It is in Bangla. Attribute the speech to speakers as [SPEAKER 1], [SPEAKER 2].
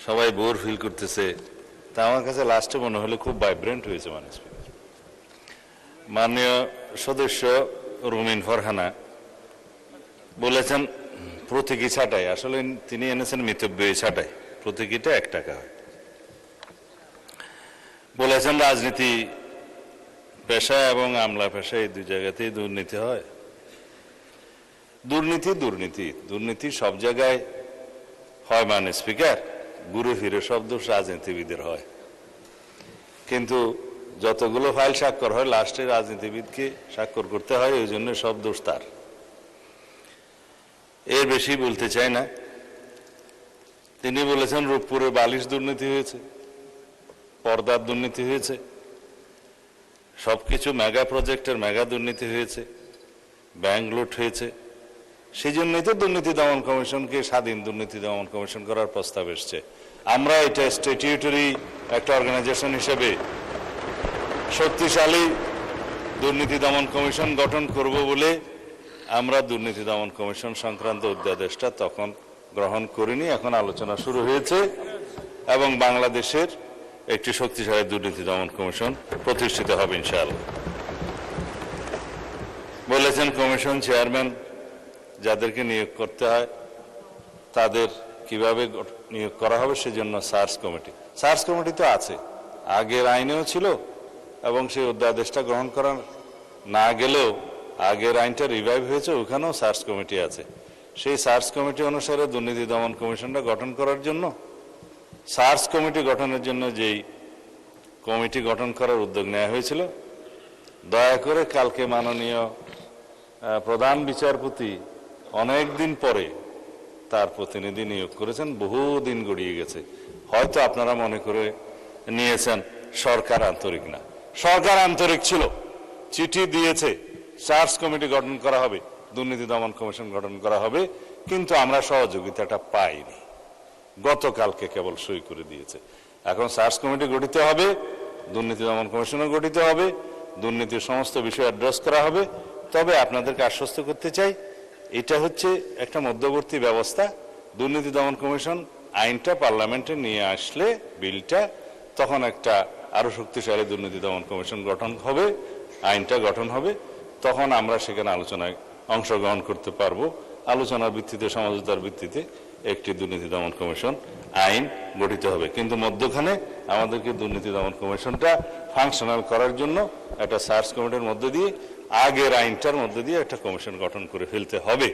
[SPEAKER 1] সবাই বোর ফিল করতেছে, তা আমার কাছে লাস্টে মনে হলো খুব ভাইব্রেন্ট হয়েছে মাননীয় স্পিকার। মাননীয় সদস্য রুমিন ফারহানা বলেছেন প্রতীকী ছাঁটাই, আসলে তিনি এনেছেন মিতব্যয়ী ছাঁটাই, প্রতীকীটা 1 টাকা হয়। বলেছেন রাজনীতি পেশা এবং আমলা পেশা এই 2 জায়গাতেই দুর্নীতি হয়। দুর্নীতি দুর্নীতি দুর্নীতি সব জায়গায় হয় মাননীয় স্পিকার, ঘুরে ফিরে সব দোষ রাজনীতিবিদের হয়। কিন্তু যতগুলো ফাইল স্বাক্ষর হয় লাস্টে রাজনীতিবিদকে স্বাক্ষর করতে হয়, ওই জন্য সব দোষ তার। এর বেশি বলতে চাই না। তিনি বলেছেন রূপপুরে বালিশ দুর্নীতি হয়েছে, পর্দার দুর্নীতি হয়েছে, সবকিছু মেগা প্রজেক্টের মেগা দুর্নীতি হয়েছে, ব্যাংক লুট হয়েছে। সেই জন্যই তো দুর্নীতি দমন কমিশনকে স্বাধীন দুর্নীতি দমন কমিশন করার প্রস্তাব এসছে। আমরা এটা স্ট্যাটিউটরি একটা অর্গানাইজেশন হিসেবে শক্তিশালী দুর্নীতি দমন কমিশন গঠন করব বলে আমরা দুর্নীতি দমন কমিশন সংক্রান্ত অধ্যাদেশটা তখন গ্রহণ করিনি। এখন আলোচনা শুরু হয়েছে এবং বাংলাদেশের একটি শক্তিশালী দুর্নীতি দমন কমিশন প্রতিষ্ঠিত হবে ইনশাআল্লাহ। বলেছেন কমিশন চেয়ারম্যান যাদেরকে নিয়োগ করতে হয় তাদের কিভাবে নিয়োগ করা হবে সেজন্য সার্চ কমিটি। সার্চ কমিটি তো আছে, আগের আইনেও ছিল এবং সেই অধ্যাদেশটা গ্রহণ করা না গেলেও আগের আইনটা রিভাইভ হয়েছে, ওখানেও সার্চ কমিটি আছে। সেই সার্চ কমিটি অনুসারে দুর্নীতি দমন কমিশনটা গঠন করার জন্য, সার্চ কমিটি গঠনের জন্য যেই কমিটি গঠন করার উদ্যোগ নেওয়া হয়েছিল, দয়া করে কালকে মাননীয় প্রধান বিচারপতি অনেক দিন পরে তার প্রতিনিধি নিয়োগ করেছেন, বহুদিন গড়িয়ে গেছে। হয়তো আপনারা মনে করে নিয়েছেন সরকার আন্তরিক না। সরকার আন্তরিক ছিল, চিঠি দিয়েছে সার্চ কমিটি গঠন করা হবে, দুর্নীতি দমন কমিশন গঠন করা হবে, কিন্তু আমরা সহযোগিতাটা পাইনি। গতকালকে কেবল সই করে দিয়েছে। এখন সার্চ কমিটি গঠিত হবে, দুর্নীতি দমন কমিশনও গঠিত হবে, দুর্নীতির সমস্ত বিষয় অ্যাড্রেস করা হবে। তবে আপনাদেরকে আশ্বস্ত করতে চাই, এটা হচ্ছে একটা মধ্যবর্তী ব্যবস্থা। দুর্নীতি দমন কমিশন আইনটা পার্লামেন্টে নিয়ে আসলে বিলটা, তখন একটা আরো শক্তিশালী দুর্নীতি দমন কমিশন গঠন হবে, আইনটা গঠন হবে, তখন আমরা সেখানে আলোচনায় অংশগ্রহণ করতে পারবো। আলোচনার ভিত্তিতে, সমঝোতার ভিত্তিতে একটি দুর্নীতি দমন কমিশন আইন গঠিত হবে। কিন্তু মধ্যখানে আমাদেরকে দুর্নীতি দমন কমিশনটা ফাংশনাল করার জন্য একটা সার্চ কমিটির মধ্যে দিয়ে, আগের আইনটার মধ্যে দিয়ে একটা কমিশন গঠন করে ফেলতে হবে।